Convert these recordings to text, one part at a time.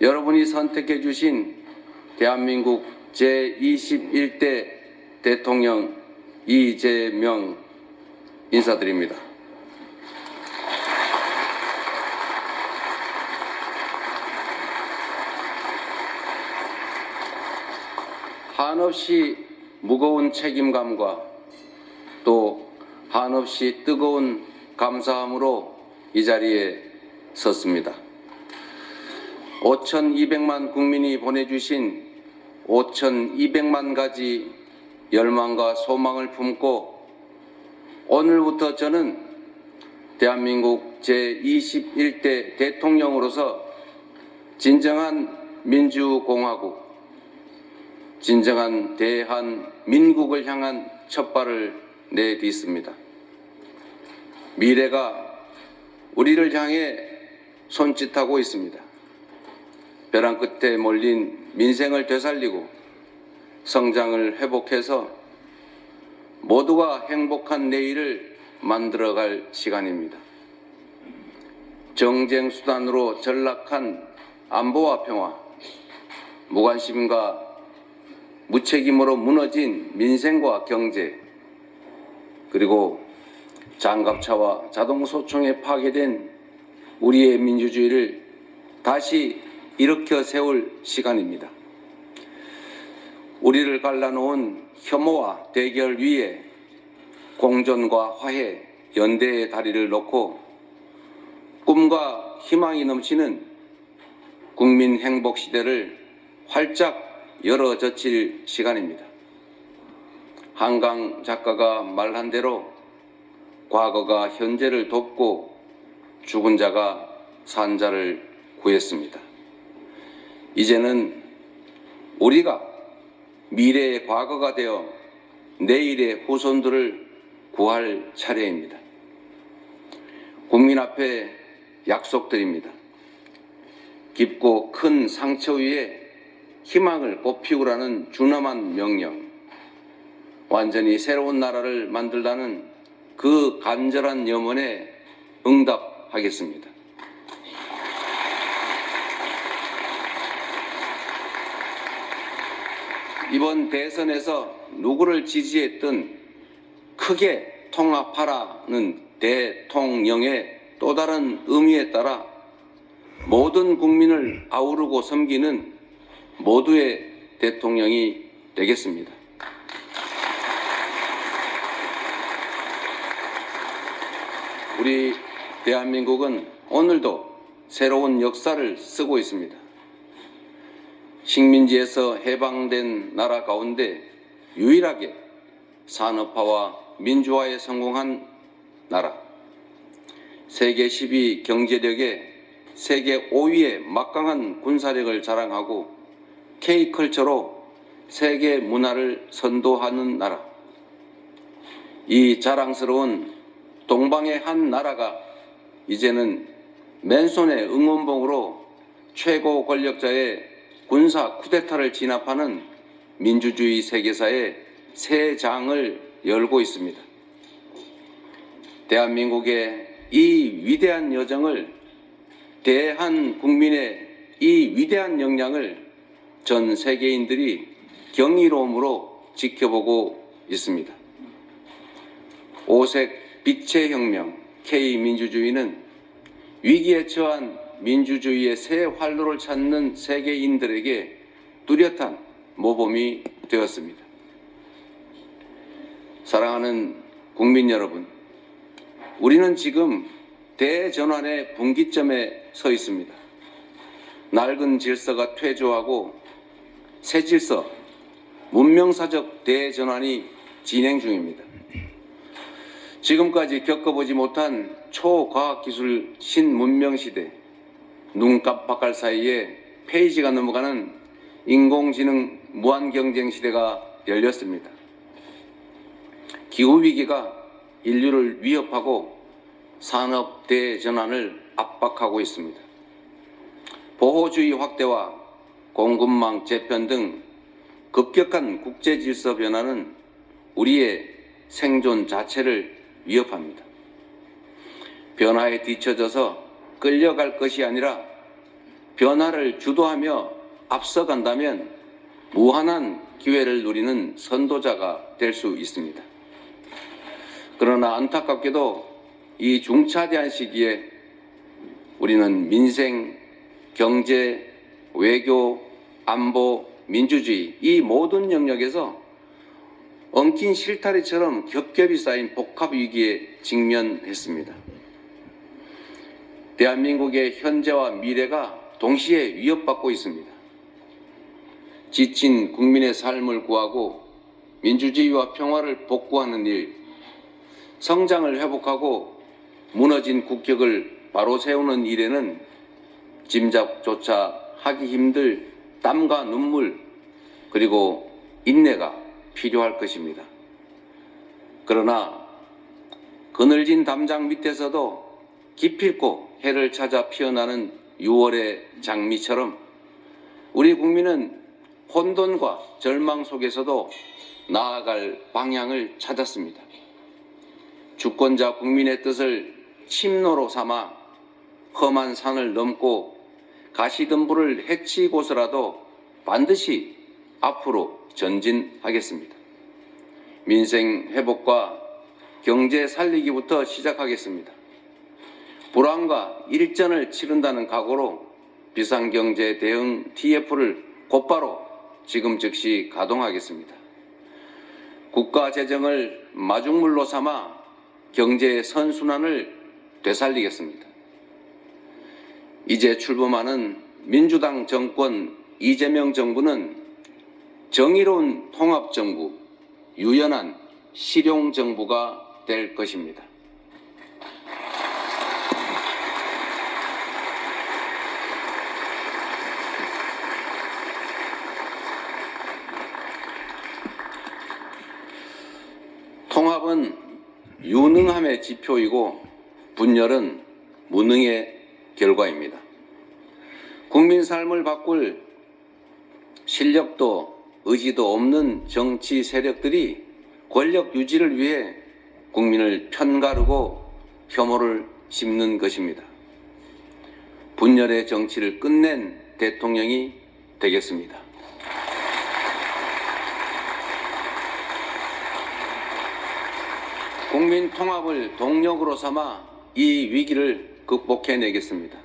여러분이 선택해 주신 대한민국 제21대 대통령 이재명 인사드립니다. 한없이 무거운 책임감과 또 한없이 뜨거운 감사함으로 이 자리에 섰습니다. 5,200만 국민이 보내주신 5,200만 가지 열망과 소망을 품고 오늘부터 저는 대한민국 제21대 대통령으로서 진정한 민주공화국, 진정한 대한민국을 향한 첫발을 내딛습니다. 미래가 우리를 향해 손짓하고 있습니다. 벼랑 끝에 몰린 민생을 되살리고 성장을 회복해서 모두가 행복한 내일을 만들어갈 시간입니다. 정쟁 수단으로 전락한 안보와 평화, 무관심과 무책임으로 무너진 민생과 경제, 그리고 장갑차와 자동소총에 파괴된 우리의 민주주의를 다시 일으켜 세울 시간입니다. 우리를 갈라놓은 혐오와 대결 위에 공존과 화해, 연대의 다리를 놓고 꿈과 희망이 넘치는 국민 행복 시대를 활짝 열어젖힐 시간입니다. 한강 작가가 말한 대로 과거가 현재를 돕고 죽은 자가 산 자를 구했습니다. 이제는 우리가 미래의 과거가 되어 내일의 후손들을 구할 차례입니다. 국민 앞에 약속드립니다. 깊고 큰 상처 위에 희망을 꽃피우라는 준엄한 명령, 완전히 새로운 나라를 만들라는 그 간절한 염원에 응답하겠습니다. 이번 대선에서 누구를 지지했든 크게 통합하라는 대통령의 또 다른 의미에 따라 모든 국민을 아우르고 섬기는 모두의 대통령이 되겠습니다. 우리 대한민국은 오늘도 새로운 역사를 쓰고 있습니다. 식민지에서 해방된 나라 가운데 유일하게 산업화와 민주화에 성공한 나라, 세계 10위 경제력에 세계 5위의 막강한 군사력을 자랑하고 K컬처로 세계 문화를 선도하는 나라, 이 자랑스러운 동방의 한 나라가 이제는 맨손의 응원봉으로 최고 권력자의 군사 쿠데타를 진압하는 민주주의 세계사의 새 장을 열고 있습니다. 대한민국의 이 위대한 여정을, 대한국민의 이 위대한 역량을 전 세계인들이 경이로움으로 지켜보고 있습니다. 오색 빛의 혁명 K민주주의는 위기에 처한 민주주의의 새 활로를 찾는 세계인들에게 뚜렷한 모범이 되었습니다. 사랑하는 국민 여러분, 우리는 지금 대전환의 분기점에 서 있습니다. 낡은 질서가 퇴조하고 새 질서, 문명사적 대전환이 진행 중입니다. 지금까지 겪어보지 못한 초과학기술 신문명시대, 눈 깜빡할 사이에 페이지가 넘어가는 인공지능 무한경쟁시대가 열렸습니다. 기후위기가 인류를 위협하고 산업 대전환을 압박하고 있습니다. 보호주의 확대와 공급망 재편 등 급격한 국제질서 변화는 우리의 생존 자체를 위협합니다. 변화에 뒤처져서 끌려갈 것이 아니라 변화를 주도하며 앞서간다면 무한한 기회를 누리는 선도자가 될 수 있습니다. 그러나 안타깝게도 이 중차대한 시기에 우리는 민생, 경제, 외교, 안보, 민주주의 이 모든 영역에서 엉킨 실타래처럼 겹겹이 쌓인 복합 위기에 직면했습니다. 대한민국의 현재와 미래가 동시에 위협받고 있습니다. 지친 국민의 삶을 구하고 민주주의와 평화를 복구하는 일, 성장을 회복하고 무너진 국격을 바로 세우는 일에는 짐작조차 하기 힘들 땀과 눈물 그리고 인내가 필요할 것입니다. 그러나 그늘진 담장 밑에서도 기필코 해를 찾아 피어나는 6월의 장미처럼 우리 국민은 혼돈과 절망 속에서도 나아갈 방향을 찾았습니다. 주권자 국민의 뜻을 침노로 삼아 험한 산을 넘고 가시덤불을 헤치고서라도 반드시 앞으로 전진하겠습니다. 민생 회복과 경제 살리기부터 시작하겠습니다. 불황과 일전을 치른다는 각오로 비상경제 대응 TF를 곧바로 지금 즉시 가동하겠습니다. 국가 재정을 마중물로 삼아 경제의 선순환을 되살리겠습니다. 이제 출범하는 민주당 정권 이재명 정부는 정의로운 통합정부, 유연한 실용정부가 될 것입니다. 통합은 유능함의 지표이고 분열은 무능의 결과입니다. 국민 삶을 바꿀 실력도 의지도 없는 정치 세력들이 권력 유지를 위해 국민을 편가르고 혐오를 심는 것입니다. 분열의 정치를 끝낸 대통령이 되겠습니다. 국민 통합을 동력으로 삼아 이 위기를 극복해내겠습니다.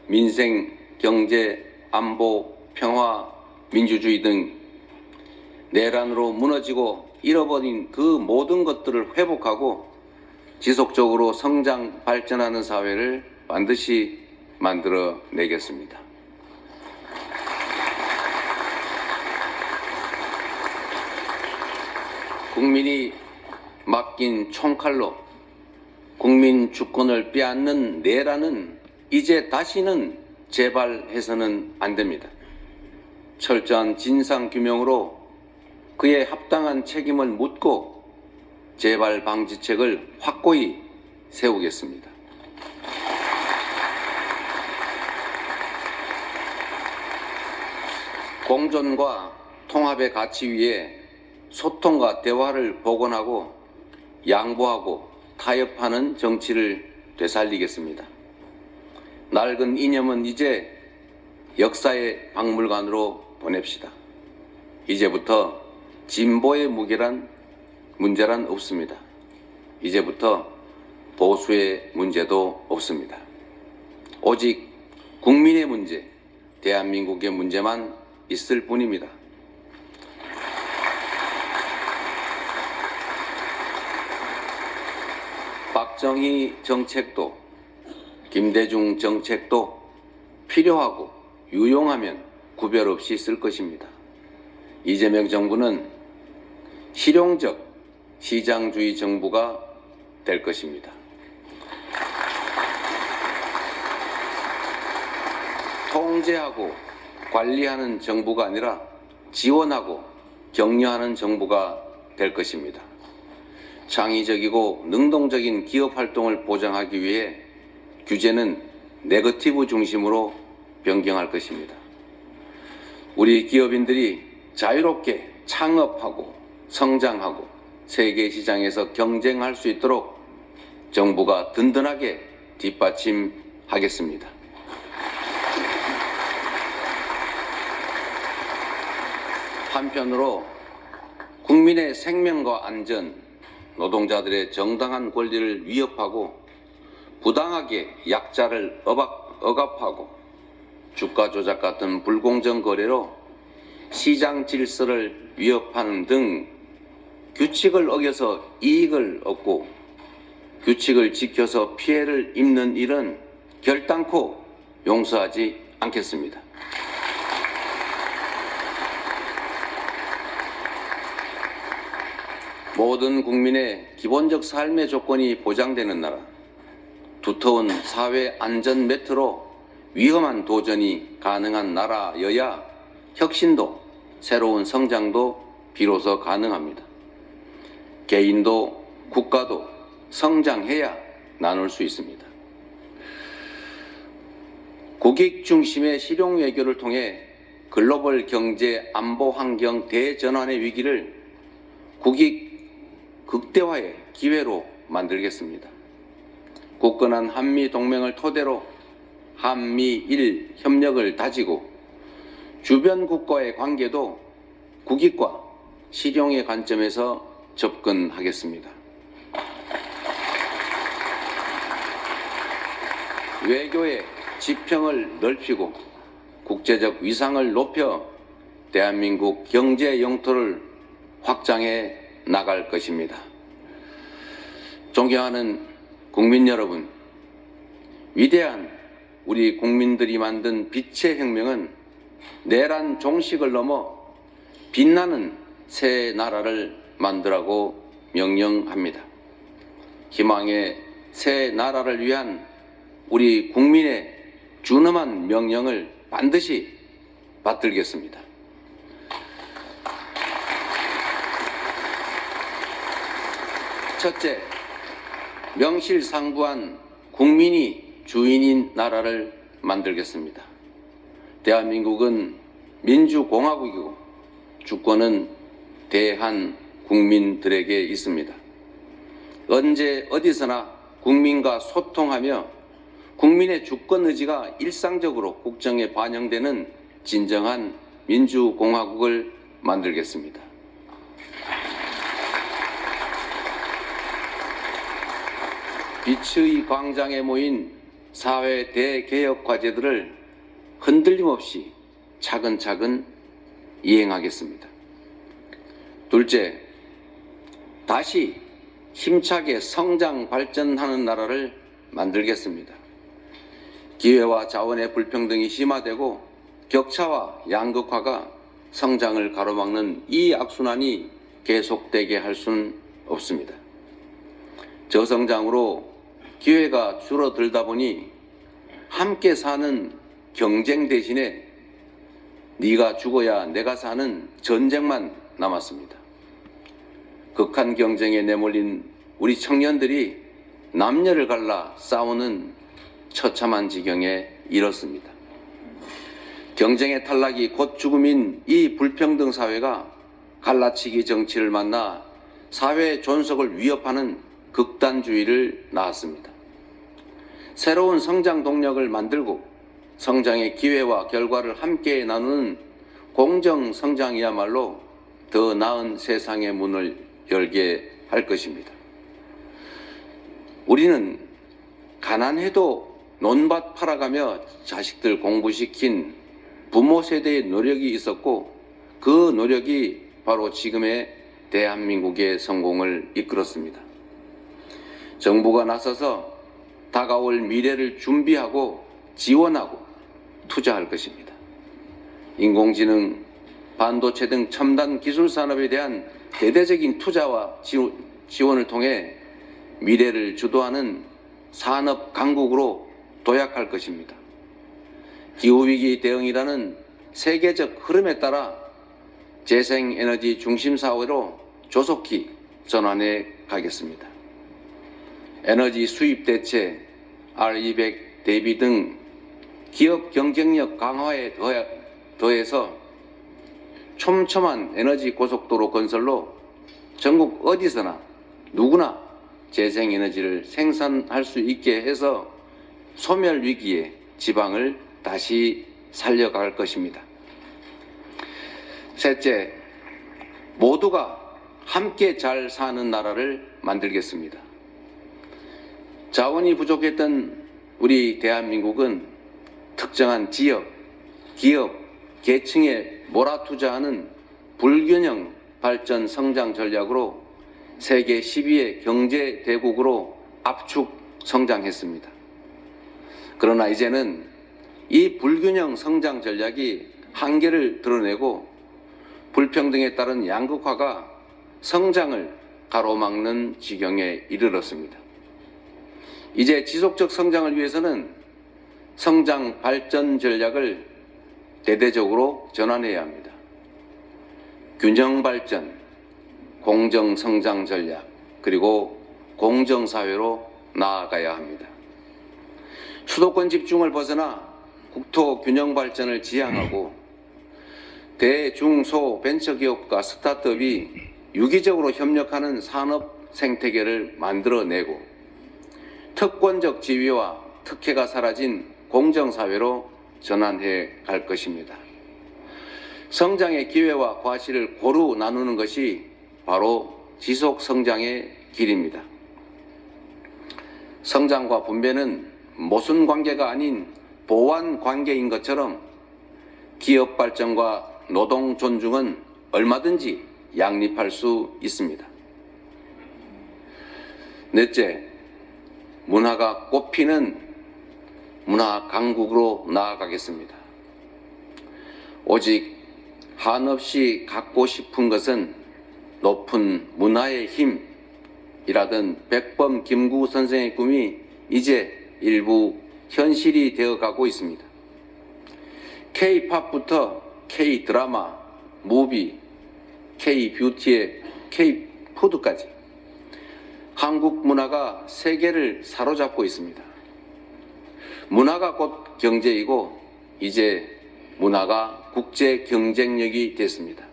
민생, 경제, 안보, 평화, 민주주의 등 내란으로 무너지고 잃어버린 그 모든 것들을 회복하고 지속적으로 성장, 발전하는 사회를 반드시 만들어내겠습니다. 국민이 맡긴 총칼로 국민 주권을 빼앗는 내란은 이제 다시는 재발해서는 안 됩니다. 철저한 진상규명으로 그에 합당한 책임을 묻고 재발 방지책을 확고히 세우겠습니다. 공존과 통합의 가치 위에 소통과 대화를 복원하고 양보하고 타협하는 정치를 되살리겠습니다. 낡은 이념은 이제 역사의 박물관으로 보냅시다. 이제부터 진보의 문제란 없습니다. 이제부터 보수의 문제도 없습니다. 오직 국민의 문제, 대한민국의 문제만 있을 뿐입니다. 박정희 정책도 김대중 정책도 필요하고 유용하면 구별 없이 쓸 것입니다. 이재명 정부는 실용적 시장주의 정부가 될 것입니다. 통제하고 관리하는 정부가 아니라 지원하고 격려하는 정부가 될 것입니다. 창의적이고 능동적인 기업 활동을 보장하기 위해 규제는 네거티브 중심으로 변경할 것입니다. 우리 기업인들이 자유롭게 창업하고 성장하고 세계 시장에서 경쟁할 수 있도록 정부가 든든하게 뒷받침하겠습니다. 한편으로 국민의 생명과 안전, 노동자들의 정당한 권리를 위협하고 부당하게 약자를 억압하고 주가 조작 같은 불공정 거래로 시장 질서를 위협하는 등 규칙을 어겨서 이익을 얻고 규칙을 지켜서 피해를 입는 일은 결단코 용서하지 않겠습니다. 모든 국민의 기본적 삶의 조건이 보장되는 나라, 두터운 사회 안전 매트로 위험한 도전이 가능한 나라여야 혁신도 새로운 성장도 비로소 가능합니다. 개인도 국가도 성장해야 나눌 수 있습니다. 국익 중심의 실용 외교를 통해 글로벌 경제 안보 환경 대전환의 위기를 국익 극대화의 기회로 만들겠습니다. 굳건한 한미 동맹을 토대로 한미일 협력을 다지고 주변 국가의 관계도 국익과 실용의 관점에서 접근하겠습니다. 외교의 지평을 넓히고 국제적 위상을 높여 대한민국 경제 영토를 확장해 나갈 것입니다. 존경하는 국민 여러분, 위대한 우리 국민들이 만든 빛의 혁명은 내란 종식을 넘어 빛나는 새 나라를 만들라고 명령합니다. 희망의 새 나라를 위한 우리 국민의 준엄한 명령을 반드시 받들겠습니다. 첫째, 명실상부한 국민이 주인인 나라를 만들겠습니다. 대한민국은 민주공화국이고 주권은 대한 국민들에게 있습니다. 언제 어디서나 국민과 소통하며 국민의 주권 의지가 일상적으로 국정에 반영되는 진정한 민주공화국을 만들겠습니다. 빛의 광장에 모인 사회 대개혁 과제들을 흔들림 없이 차근차근 이행하겠습니다. 둘째, 다시 힘차게 성장 발전하는 나라를 만들겠습니다. 기회와 자원의 불평등이 심화되고 격차와 양극화가 성장을 가로막는 이 악순환이 계속되게 할 수는 없습니다. 저성장으로 기회가 줄어들다 보니 함께 사는 경쟁 대신에 네가 죽어야 내가 사는 전쟁만 남았습니다. 극한 경쟁에 내몰린 우리 청년들이 남녀를 갈라 싸우는 처참한 지경에 이렇습니다. 경쟁의 탈락이 곧 죽음인 이 불평등 사회가 갈라치기 정치를 만나 사회 존속을 위협하는 극단주의를 낳았습니다. 새로운 성장 동력을 만들고 성장의 기회와 결과를 함께 나누는 공정 성장이야말로 더 나은 세상의 문을 열게 할 것입니다. 우리는 가난해도 논밭 팔아가며 자식들 공부시킨 부모 세대의 노력이 있었고 그 노력이 바로 지금의 대한민국의 성공을 이끌었습니다. 정부가 나서서 다가올 미래를 준비하고 지원하고 투자할 것입니다. 인공지능, 반도체 등 첨단 기술 산업에 대한 대대적인 투자와 지원을 통해 미래를 주도하는 산업 강국으로 도약할 것입니다. 기후위기 대응이라는 세계적 흐름에 따라 재생에너지 중심 사회로 조속히 전환해 가겠습니다. 에너지 수입 대체, R200 대비 등 기업 경쟁력 강화에 더해서 촘촘한 에너지 고속도로 건설로 전국 어디서나 누구나 재생에너지를 생산할 수 있게 해서 소멸 위기에 지방을 다시 살려갈 것입니다. 셋째, 모두가 함께 잘 사는 나라를 만들겠습니다. 자원이 부족했던 우리 대한민국은 특정한 지역, 기업, 계층에 몰아투자하는 불균형 발전 성장 전략으로 세계 10위의 경제 대국으로 압축 성장했습니다. 그러나 이제는 이 불균형 성장 전략이 한계를 드러내고 불평등에 따른 양극화가 성장을 가로막는 지경에 이르렀습니다. 이제 지속적 성장을 위해서는 성장 발전 전략을 대대적으로 전환해야 합니다. 균형 발전, 공정 성장 전략, 그리고 공정 사회로 나아가야 합니다. 수도권 집중을 벗어나 국토 균형 발전을 지향하고 대, 중, 소 벤처기업과 스타트업이 유기적으로 협력하는 산업 생태계를 만들어내고 특권적 지위와 특혜가 사라진 공정사회로 전환해 갈 것입니다. 성장의 기회와 과실을 고루 나누는 것이 바로 지속 성장의 길입니다. 성장과 분배는 모순 관계가 아닌 보완 관계인 것처럼 기업 발전과 노동 존중은 얼마든지 양립할 수 있습니다. 넷째, 문화가 꽃피는 문화 강국으로 나아가겠습니다. 오직 한없이 갖고 싶은 것은 높은 문화의 힘이라던 백범 김구 선생의 꿈이 이제 일부 현실이 되어가고 있습니다. K-팝부터 K-드라마, 무비, K-뷰티의 K-푸드까지 한국 문화가 세계를 사로잡고 있습니다. 문화가 곧 경제이고 이제 문화가 국제 경쟁력이 됐습니다.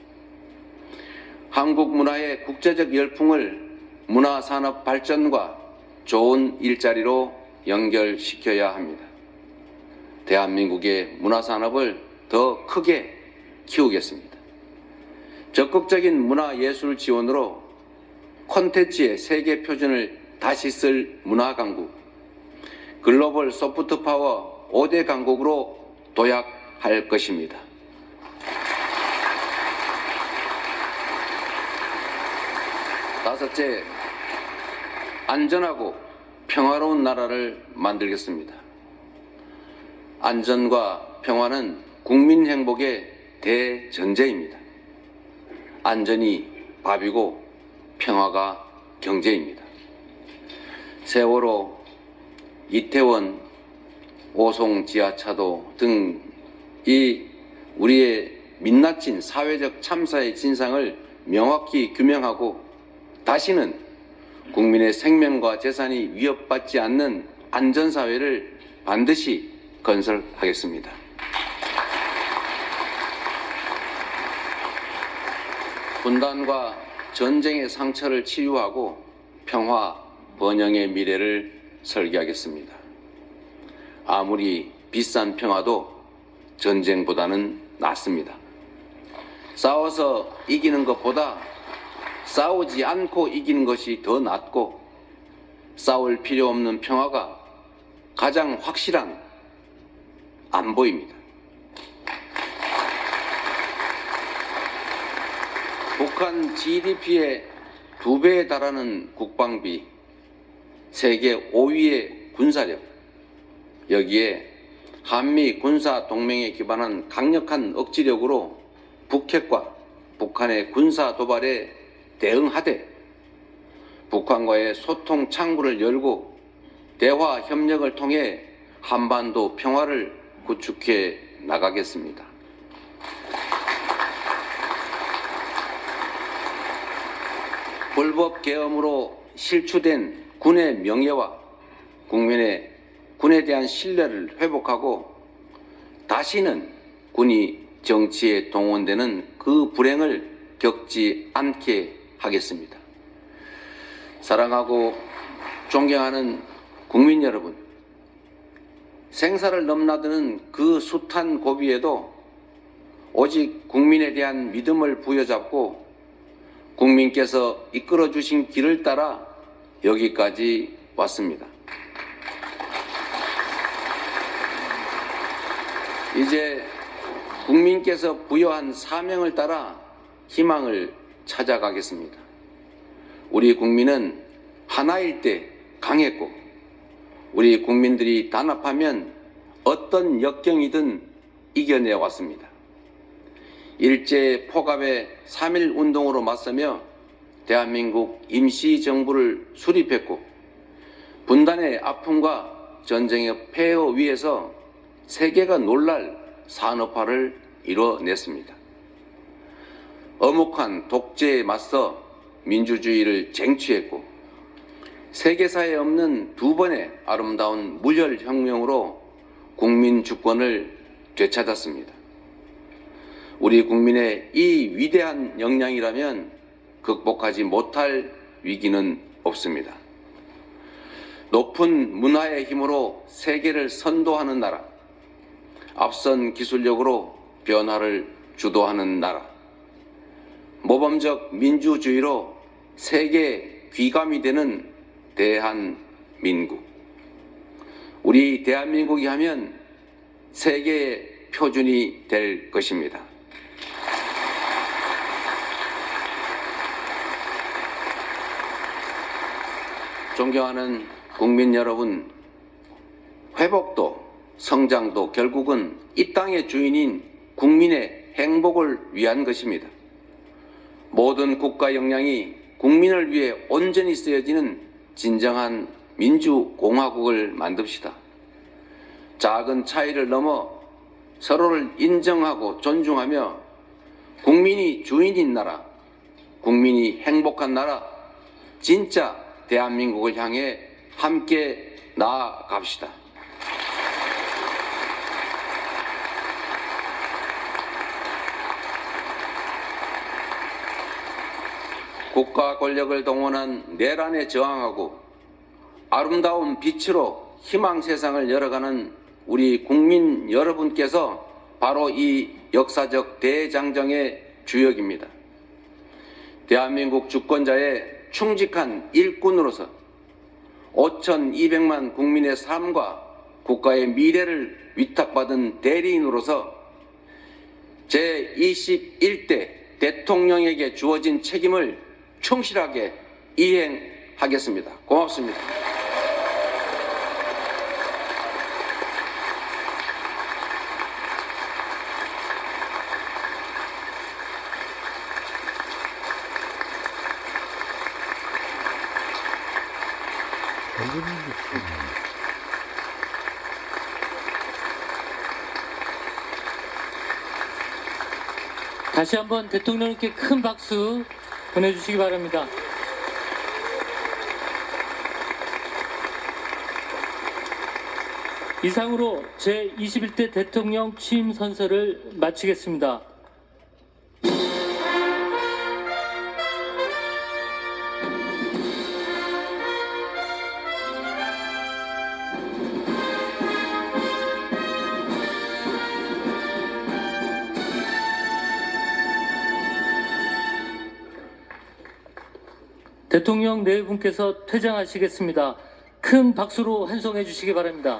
한국 문화의 국제적 열풍을 문화산업 발전과 좋은 일자리로 연결시켜야 합니다. 대한민국의 문화산업을 더 크게 키우겠습니다. 적극적인 문화예술 지원으로 콘텐츠의 세계 표준을 다시 쓸 문화강국, 글로벌 소프트파워 5대 강국으로 도약할 것입니다. 다섯째, 안전하고 평화로운 나라를 만들겠습니다. 안전과 평화는 국민 행복의 대전제입니다. 안전이 밥이고 평화가 경제입니다. 세월호, 이태원, 오송 지하차도 등 이 우리의 민낯진 사회적 참사의 진상을 명확히 규명하고 다시는 국민의 생명과 재산이 위협받지 않는 안전사회를 반드시 건설하겠습니다. 분단과 전쟁의 상처를 치유하고 평화, 번영의 미래를 설계하겠습니다. 아무리 비싼 평화도 전쟁보다는 낫습니다. 싸워서 이기는 것보다 싸우지 않고 이기는 것이 더 낫고 싸울 필요 없는 평화가 가장 확실한 안보입니다. 북한 GDP의 2배에 달하는 국방비, 세계 5위의 군사력, 여기에 한미 군사 동맹에 기반한 강력한 억지력으로 북핵과 북한의 군사 도발에 대응하되 북한과의 소통 창구를 열고 대화 협력을 통해 한반도 평화를 구축해 나가겠습니다. 불법 계엄으로 실추된 군의 명예와 군에 대한 신뢰를 회복하고 다시는 군이 정치에 동원되는 그 불행을 겪지 않게 하겠습니다. 사랑하고 존경하는 국민 여러분, 생사를 넘나드는 그 숱한 고비에도 오직 국민에 대한 믿음을 부여잡고 국민께서 이끌어 주신 길을 따라 여기까지 왔습니다. 이제 국민께서 부여한 사명을 따라 희망을 찾아가겠습니다. 우리 국민은 하나일 때 강했고, 우리 국민들이 단합하면 어떤 역경이든 이겨내 왔습니다. 일제 포갑의 3.1 운동으로 맞서며 대한민국 임시정부를 수립했고, 분단의 아픔과 전쟁의 폐허 위에서 세계가 놀랄 산업화를 이뤄냈습니다. 엄혹한 독재에 맞서 민주주의를 쟁취했고, 세계사에 없는 두 번의 아름다운 무혈혁명으로 국민 주권을 되찾았습니다. 우리 국민의 이 위대한 역량이라면 극복하지 못할 위기는 없습니다. 높은 문화의 힘으로 세계를 선도하는 나라, 앞선 기술력으로 변화를 주도하는 나라, 모범적 민주주의로 세계 귀감이 되는 대한민국. 우리 대한민국이 하면 세계의 표준이 될 것입니다. 존경하는 국민 여러분, 회복도 성장도 결국은 이 땅의 주인인 국민의 행복을 위한 것입니다. 모든 국가 역량이 국민을 위해 온전히 쓰여지는 진정한 민주공화국을 만듭시다. 작은 차이를 넘어 서로를 인정하고 존중하며 국민이 주인인 나라, 국민이 행복한 나라, 진짜 대한민국을 향해 함께 나아갑시다. 국가 권력을 동원한 내란에 저항하고 아름다운 빛으로 희망 세상을 열어가는 우리 국민 여러분께서 바로 이 역사적 대장정의 주역입니다. 대한민국 주권자의 충직한 일꾼으로서 5,200만 국민의 삶과 국가의 미래를 위탁받은 대리인으로서 제21대 대통령에게 주어진 책임을 충실하게 이행하겠습니다. 고맙습니다. 다시 한번 대통령님께 큰 박수 보내주시기 바랍니다. 이상으로 제21대 대통령 취임 선서를 마치겠습니다. 대통령 네 분께서 퇴장하시겠습니다. 큰 박수로 환송해 주시기 바랍니다.